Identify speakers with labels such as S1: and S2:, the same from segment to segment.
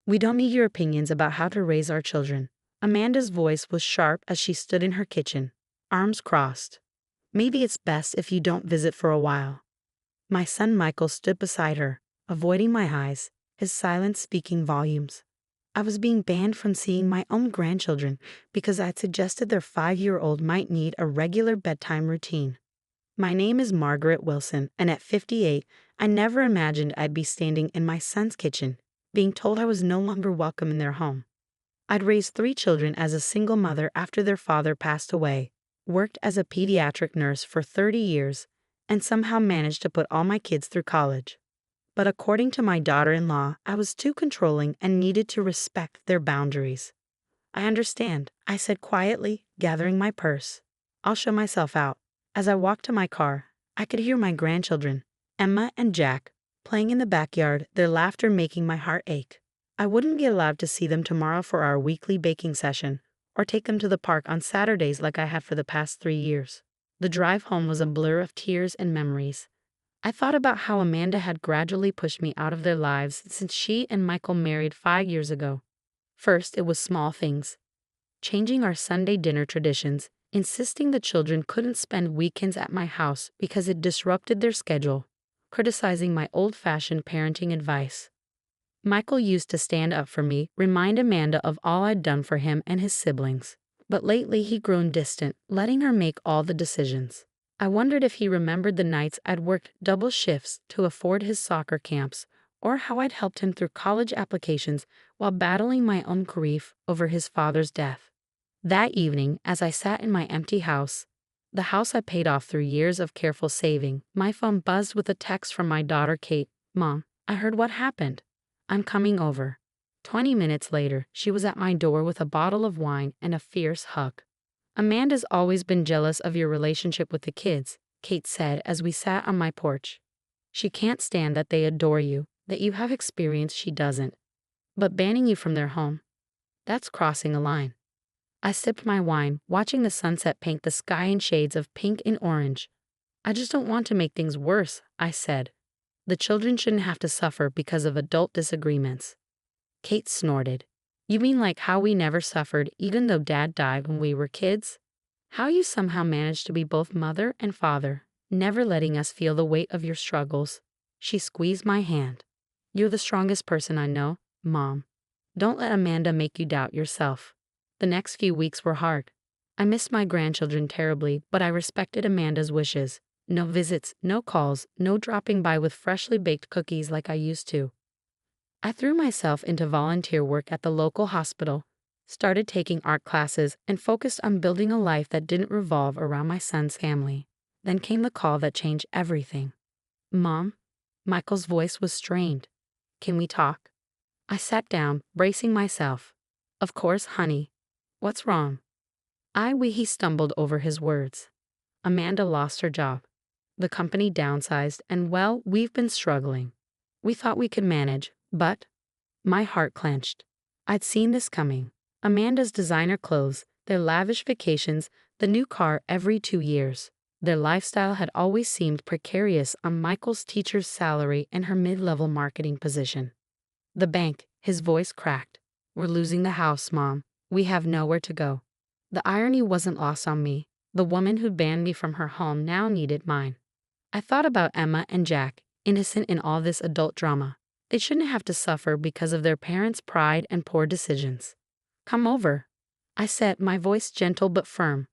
S1: We don't need your opinions about how to raise our children. Amanda's voice was sharp as she stood in her kitchen, arms crossed. Maybe it's best if you don't visit for a while. My son Michael stood beside her, avoiding my eyes, his silence speaking volumes. I was being banned from seeing my own grandchildren because I'd suggested their 5-year-old might need a regular bedtime routine. My name is Margaret Wilson, and at 58, I never imagined I'd be standing in my son's kitchen, being told I was no longer welcome in their home. I'd raised 3 children as a single mother after their father passed away, worked as a pediatric nurse for 30 years, and somehow managed to put all my kids through college. But according to my daughter-in-law, I was too controlling and needed to respect their boundaries. I understand, I said quietly, gathering my purse. I'll show myself out. As I walked to my car, I could hear my grandchildren, Emma and Jack, playing in the backyard, their laughter making my heart ache. I wouldn't be allowed to see them tomorrow for our weekly baking session, or take them to the park on Saturdays like I had for the past 3 years. The drive home was a blur of tears and memories. I thought about how Amanda had gradually pushed me out of their lives since she and Michael married 5 years ago. First, it was small things. Changing our Sunday dinner traditions, insisting the children couldn't spend weekends at my house because it disrupted their schedule, criticizing my old-fashioned parenting advice. Michael used to stand up for me, remind Amanda of all I'd done for him and his siblings. But lately he'd grown distant, letting her make all the decisions. I wondered if he remembered the nights I'd worked double shifts to afford his soccer camps, or how I'd helped him through college applications while battling my own grief over his father's death. That evening, as I sat in my empty house, the house I paid off through years of careful saving, my phone buzzed with a text from my daughter Kate. "Mom, I heard what happened. I'm coming over." 20 minutes later, she was at my door with a bottle of wine and a fierce hug. "Amanda's always been jealous of your relationship with the kids," Kate said as we sat on my porch. "She can't stand that they adore you, that you have experience she doesn't. But banning you from their home, that's crossing a line." I sipped my wine, watching the sunset paint the sky in shades of pink and orange. "I just don't want to make things worse," I said. "The children shouldn't have to suffer because of adult disagreements." Kate snorted. "You mean like how we never suffered even though Dad died when we were kids? How you somehow managed to be both mother and father, never letting us feel the weight of your struggles." She squeezed my hand. "You're the strongest person I know, Mom. Don't let Amanda make you doubt yourself." The next few weeks were hard. I missed my grandchildren terribly, but I respected Amanda's wishes. No visits, no calls, no dropping by with freshly baked cookies like I used to. I threw myself into volunteer work at the local hospital, started taking art classes, and focused on building a life that didn't revolve around my son's family. Then came the call that changed everything. "Mom?" Michael's voice was strained. "Can we talk?" I sat down, bracing myself. "Of course, honey. What's wrong?" He stumbled over his words. "Amanda lost her job. The company downsized, and well, we've been struggling. We thought we could manage, but..." My heart clenched. I'd seen this coming. Amanda's designer clothes, their lavish vacations, the new car every 2 years. Their lifestyle had always seemed precarious on Michael's teacher's salary and her mid-level marketing position. "The bank," his voice cracked. "We're losing the house, Mom. We have nowhere to go." The irony wasn't lost on me. The woman who banned me from her home now needed mine. I thought about Emma and Jack, innocent in all this adult drama. They shouldn't have to suffer because of their parents' pride and poor decisions. "Come over," I said, my voice gentle but firm.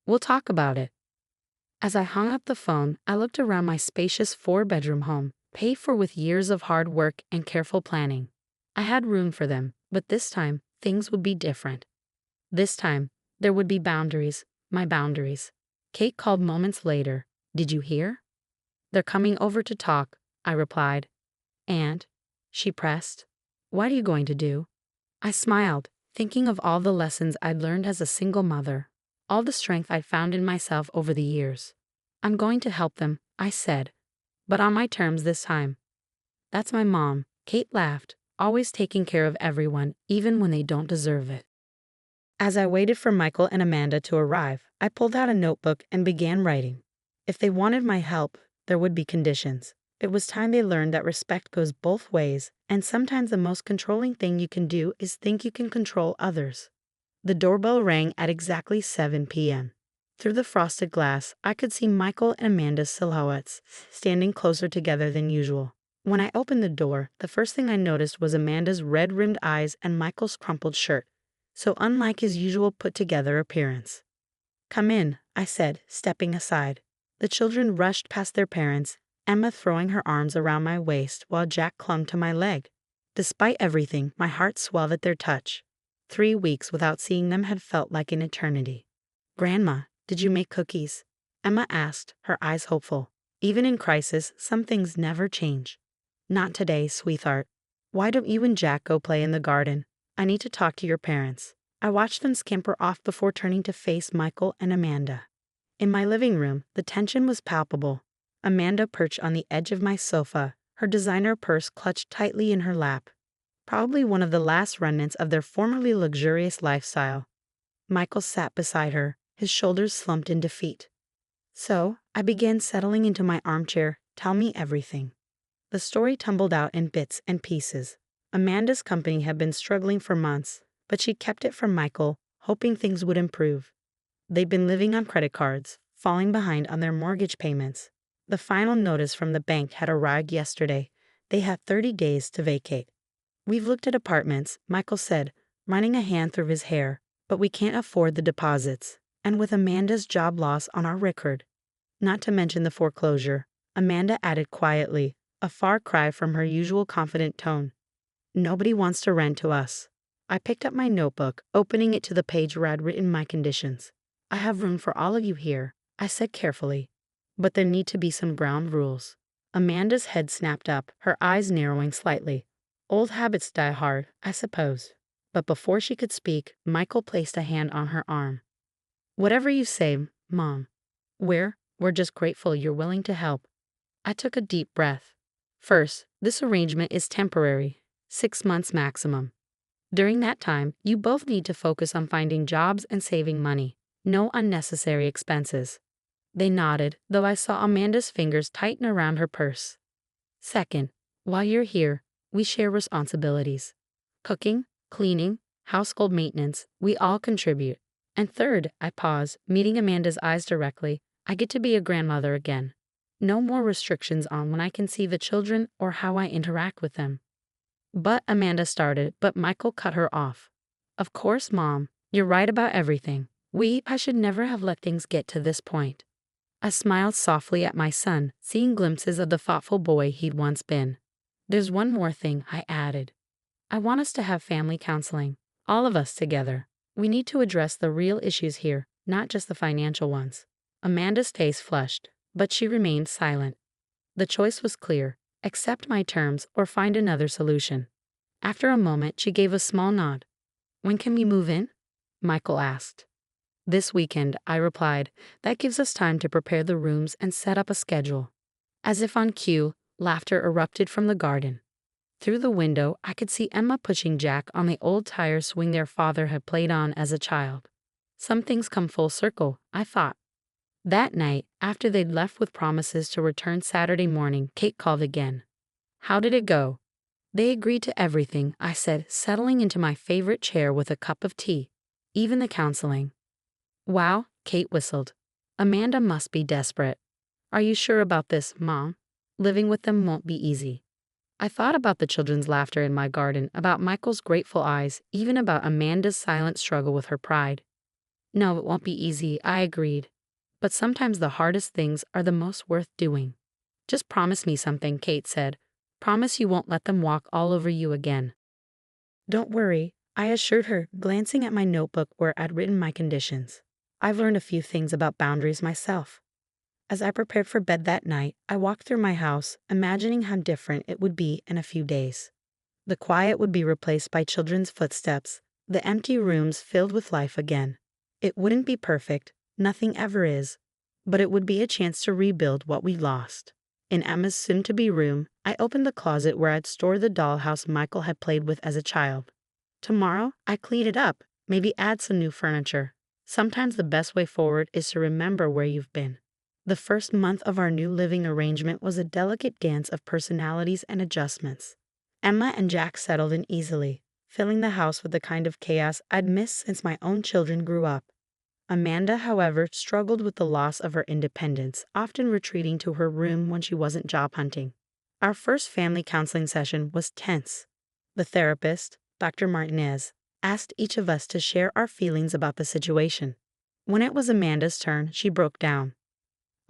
S1: "We'll talk about it." As I hung up the phone, I looked around my spacious 4-bedroom home, paid for with years of hard work and careful planning. I had room for them, but this time, things would be different. This time, there would be boundaries, my boundaries. Kate called moments later. "Did you hear?" "They're coming over to talk," I replied. "And?" she pressed. "What are you going to do?" I smiled, thinking of all the lessons I'd learned as a single mother, all the strength I'd found in myself over the years. "I'm going to help them," I said, "but on my terms this time." "That's my mom," Kate laughed, "always taking care of everyone, even when they don't deserve it." As I waited for Michael and Amanda to arrive, I pulled out a notebook and began writing. If they wanted my help, there would be conditions. It was time they learned that respect goes both ways, and sometimes the most controlling thing you can do is think you can control others. The doorbell rang at exactly 7 p.m. Through the frosted glass, I could see Michael and Amanda's silhouettes, standing closer together than usual. When I opened the door, the first thing I noticed was Amanda's red-rimmed eyes and Michael's crumpled shirt, so unlike his usual put-together appearance. "Come in," I said, stepping aside. The children rushed past their parents, Emma throwing her arms around my waist while Jack clung to my leg. Despite everything, my heart swelled at their touch. 3 weeks without seeing them had felt like an eternity. "Grandma, did you make cookies?" Emma asked, her eyes hopeful. Even in crisis, some things never change. "Not today, sweetheart. Why don't you and Jack go play in the garden? I need to talk to your parents." I watched them scamper off before turning to face Michael and Amanda. In my living room, the tension was palpable. Amanda perched on the edge of my sofa, her designer purse clutched tightly in her lap. Probably one of the last remnants of their formerly luxurious lifestyle. Michael sat beside her, his shoulders slumped in defeat. So, I began settling into my armchair. "Tell me everything." The story tumbled out in bits and pieces. Amanda's company had been struggling for months, but she kept it from Michael, hoping things would improve. They'd been living on credit cards, falling behind on their mortgage payments. The final notice from the bank had arrived yesterday. They had 30 days to vacate. "We've looked at apartments," Michael said, running a hand through his hair, "but we can't afford the deposits. And with Amanda's job loss on our record. Not to mention the foreclosure," Amanda added quietly, a far cry from her usual confident tone. "Nobody wants to rent to us." I picked up my notebook, opening it to the page where I'd written my conditions. "I have room for all of you here," I said carefully. "But there need to be some ground rules." Amanda's head snapped up, her eyes narrowing slightly. "Old habits die hard, I suppose." But before she could speak, Michael placed a hand on her arm. "Whatever you say, Mom. We're just grateful you're willing to help." I took a deep breath. "First, this arrangement is temporary, 6 months maximum. During that time, you both need to focus on finding jobs and saving money. No unnecessary expenses." They nodded, though I saw Amanda's fingers tighten around her purse. "Second, while you're here, we share responsibilities. Cooking, cleaning, household maintenance, we all contribute. And third," I paused, meeting Amanda's eyes directly, "I get to be a grandmother again. No more restrictions on when I can see the children or how I interact with them." But Amanda started, but Michael cut her off. "Of course, Mom, you're right about everything. I should never have let things get to this point." I smiled softly at my son, seeing glimpses of the thoughtful boy he'd once been. "There's one more thing," I added. "I want us to have family counseling, all of us together. We need to address the real issues here, not just the financial ones." Amanda's face flushed, but she remained silent. The choice was clear: accept my terms or find another solution. After a moment, she gave a small nod. "When can we move in?" Michael asked. "This weekend," I replied. "That gives us time to prepare the rooms and set up a schedule." As if on cue, laughter erupted from the garden. Through the window, I could see Emma pushing Jack on the old tire swing their father had played on as a child. Some things come full circle, I thought. That night, after they'd left with promises to return Saturday morning, Kate called again. "How did it go?" "They agreed to everything," I said, settling into my favorite chair with a cup of tea. "Even the counseling." "Wow," Kate whistled. "Amanda must be desperate." "Are you sure about this, Mom? Living with them won't be easy." I thought about the children's laughter in my garden, about Michael's grateful eyes, even about Amanda's silent struggle with her pride. "No, it won't be easy," I agreed. "But sometimes the hardest things are the most worth doing." "Just promise me something," Kate said. "Promise you won't let them walk all over you again." "Don't worry," I assured her, glancing at my notebook where I'd written my conditions. "I've learned a few things about boundaries myself." As I prepared for bed that night, I walked through my house, imagining how different it would be in a few days. The quiet would be replaced by children's footsteps, the empty rooms filled with life again. It wouldn't be perfect, nothing ever is, but it would be a chance to rebuild what we lost. In Emma's soon-to-be room, I opened the closet where I'd stored the dollhouse Michael had played with as a child. Tomorrow, I clean it up, maybe add some new furniture. Sometimes the best way forward is to remember where you've been. The first month of our new living arrangement was a delicate dance of personalities and adjustments. Emma and Jack settled in easily, filling the house with the kind of chaos I'd missed since my own children grew up. Amanda, however, struggled with the loss of her independence, often retreating to her room when she wasn't job hunting. Our first family counseling session was tense. The therapist, Dr. Martinez, asked each of us to share our feelings about the situation. When it was Amanda's turn, she broke down.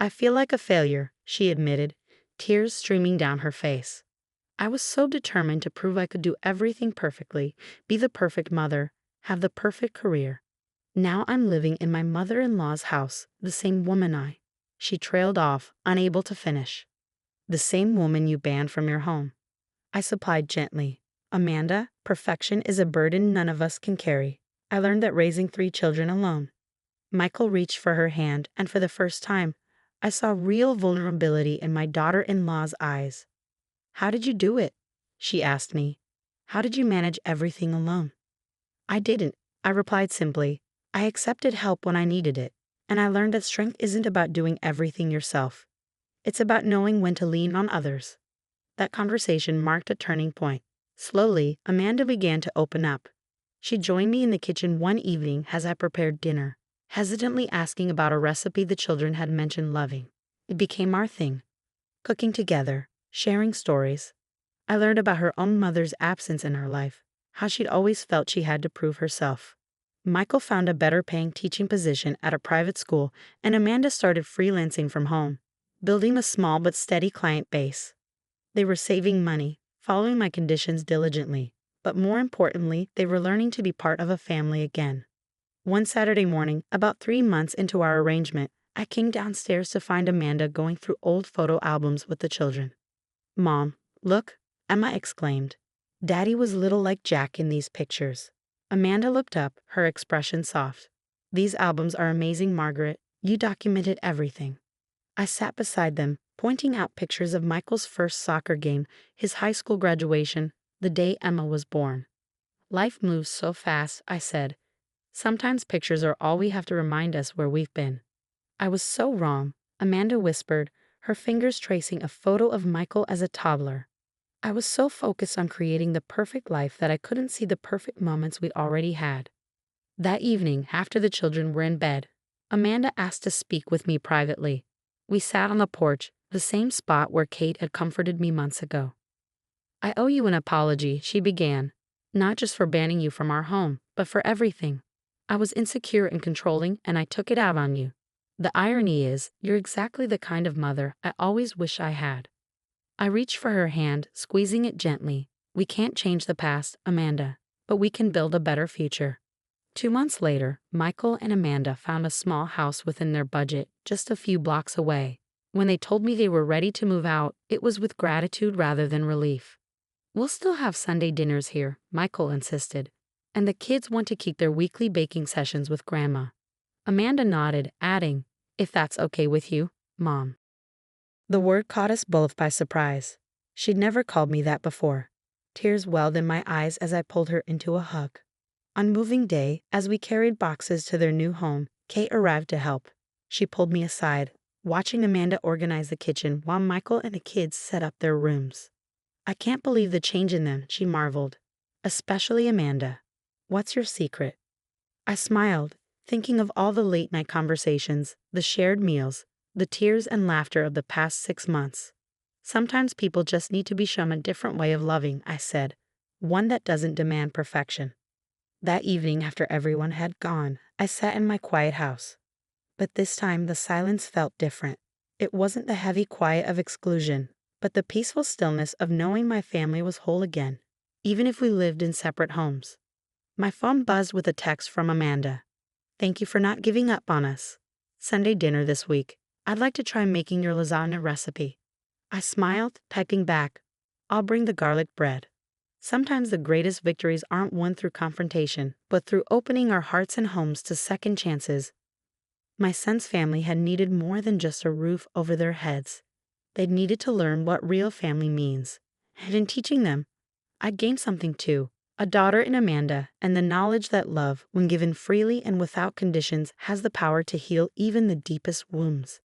S1: "I feel like a failure," she admitted, tears streaming down her face. "I was so determined to prove I could do everything perfectly, be the perfect mother, have the perfect career. Now I'm living in my mother-in-law's house, the same woman She trailed off, unable to finish. "The same woman you banned from your home," I supplied gently. "Amanda, perfection is a burden none of us can carry. I learned that raising 3 children alone." Michael reached for her hand, and for the first time, I saw real vulnerability in my daughter-in-law's eyes. "How did you do it?" she asked me. "How did you manage everything alone?" "I didn't," I replied simply. "I accepted help when I needed it, and I learned that strength isn't about doing everything yourself. It's about knowing when to lean on others." That conversation marked a turning point. Slowly, Amanda began to open up. She joined me in the kitchen one evening as I prepared dinner, hesitantly asking about a recipe the children had mentioned loving. It became our thing, cooking together, sharing stories. I learned about her own mother's absence in her life, how she'd always felt she had to prove herself. Michael found a better paying teaching position at a private school, and Amanda started freelancing from home, building a small but steady client base. They were saving money, following my conditions diligently, but more importantly, they were learning to be part of a family again. One Saturday morning, about 3 months into our arrangement, I came downstairs to find Amanda going through old photo albums with the children. "Mom, look," Emma exclaimed. "Daddy was little like Jack in these pictures." Amanda looked up, her expression soft. "These albums are amazing, Margaret. You documented everything." I sat beside them, pointing out pictures of Michael's first soccer game, his high school graduation, the day Emma was born. "Life moves so fast," I said. "Sometimes pictures are all we have to remind us where we've been." "I was so wrong," Amanda whispered, her fingers tracing a photo of Michael as a toddler. "I was so focused on creating the perfect life that I couldn't see the perfect moments we already had." That evening, after the children were in bed, Amanda asked to speak with me privately. We sat on the porch, the same spot where Kate had comforted me months ago. "I owe you an apology," she began, "not just for banning you from our home, but for everything. I was insecure and controlling, and I took it out on you. The irony is, you're exactly the kind of mother I always wish I had." I reached for her hand, squeezing it gently. "We can't change the past, Amanda, but we can build a better future." 2 months later, Michael and Amanda found a small house within their budget, just a few blocks away. When they told me they were ready to move out, it was with gratitude rather than relief. "We'll still have Sunday dinners here," Michael insisted, "and the kids want to keep their weekly baking sessions with Grandma." Amanda nodded, adding, "If that's okay with you, Mom." The word caught us both by surprise. She'd never called me that before. Tears welled in my eyes as I pulled her into a hug. On moving day, as we carried boxes to their new home, Kate arrived to help. She pulled me aside, watching Amanda organize the kitchen while Michael and the kids set up their rooms. "I can't believe the change in them," she marveled. "Especially Amanda. What's your secret?" I smiled, thinking of all the late-night conversations, the shared meals, the tears and laughter of the past 6 months. "Sometimes people just need to be shown a different way of loving," I said, "one that doesn't demand perfection." That evening, after everyone had gone, I sat in my quiet house. But this time the silence felt different. It wasn't the heavy quiet of exclusion, but the peaceful stillness of knowing my family was whole again, even if we lived in separate homes. My phone buzzed with a text from Amanda. "Thank you for not giving up on us. Sunday dinner this week. I'd like to try making your lasagna recipe." I smiled, typing back, "I'll bring the garlic bread." Sometimes the greatest victories aren't won through confrontation, but through opening our hearts and homes to second chances. My son's family had needed more than just a roof over their heads. They'd needed to learn what real family means. And in teaching them, I gained something too, a daughter in Amanda, and the knowledge that love, when given freely and without conditions, has the power to heal even the deepest wounds.